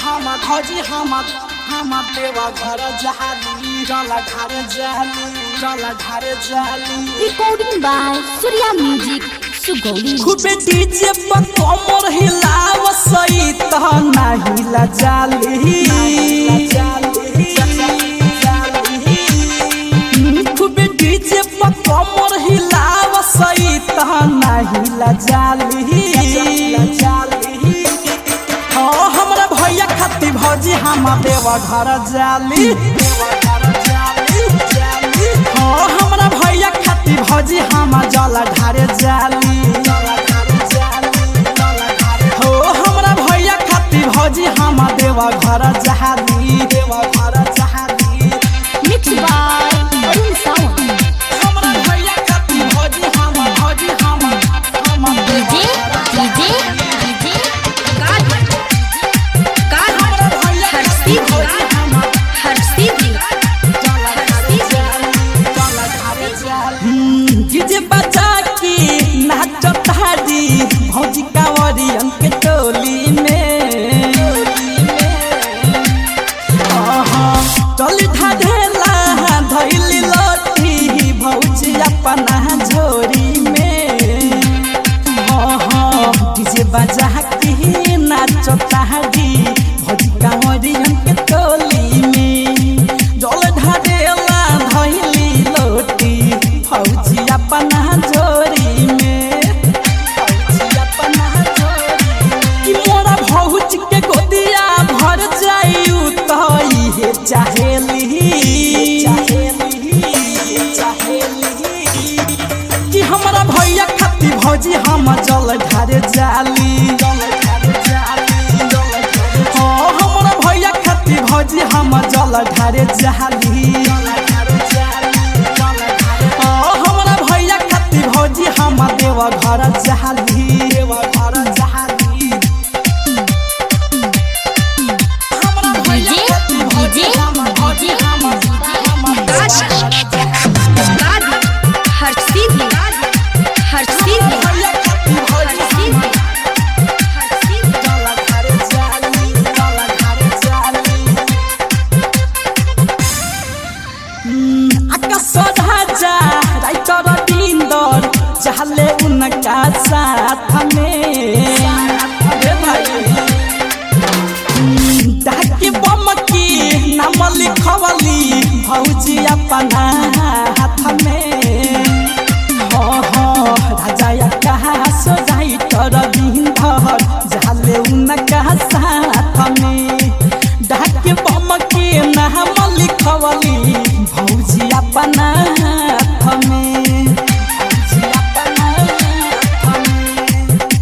हम देवा घर जाली चला घर जाली Recording by Surya Music, Sugoli. खूबे डीजे पर कमर हिलाव सही त नाही ला जाली खूबे डीजे पर कमर हिलाव सही त नाही ला जाली हाँ हमरा भैया खाती भौजी हम देवा घर जाली हाँ हमरा भैया खाती भौजी हम जला ढारे जाली हो हमरा भैया खाती भौजी हम देवा घर जाली Mixed by Arun Sound. हमरा भैया खाती भौजी हम DJ, हमरा भैया खाती भौजी डीजे बजा के नाचत हारी भौजी कांवरियन के टोली में चल ढाढेला धइली लोटी भौजी अपना झोरी में डीजे बजा के नाचत हारी भौजी कांवरियन के टोली में चल ढाढेला धइली लोटी भौजी अपना झोरी में कि मोरा भौज के गोदिया भर जायू तो इहे चाहेली कि हमरा भैया खाती भौजी हम जल ढारे जाली हाँ हमरा भैया खाती भौजी हम जल ढारे जाली हमरा भैया खाती भौजी हम देवा घर जाली हमरा भैया खाती भौजी हम भैया खाती भौजी जला घरे जाली आकाश राजा राइटर बिंदर चाहले उनका साथ में डाके बम की नाम लिखवली भौजी अपना हाथ में राजा आकाश राइटर बिंदर चाहले उनका साथ में डाके बम के नाम लिखवली भौजी अपना हाथ में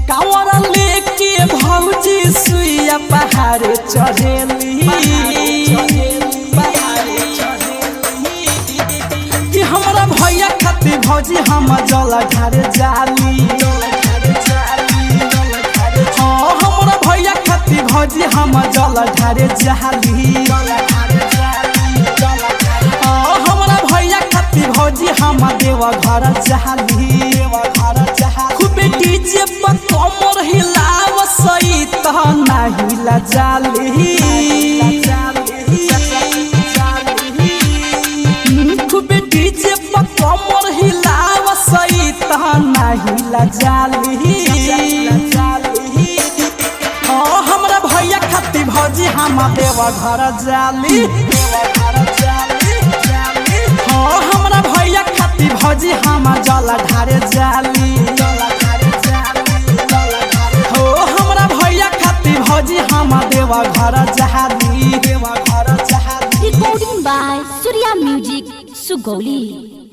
कांवरा लेके भौजी सुइया पहाड़ चढ़ेली कि हमरा भैया खाती भौजी हम जल ढारे जाली हाँ हमरा भैया खाती भौजी हम जल ढारे जाली हमरा भैया खाती भौजी हम देवा घर जाली खूबे डीजे पर कमर हिलाव सही त नाही ला जाली खूबे डीजे पर कमर हिलाव सही त नाही ला जाली हाँ हमरा भैया खाती भौजी हम देवा घर जाली हाँ हमरा भैया खाती भौजी हम जला ढारे जाली हो हमरा भैया खाती भौजी हम देवा घर जाली Recording by Surya Music, Sugoli.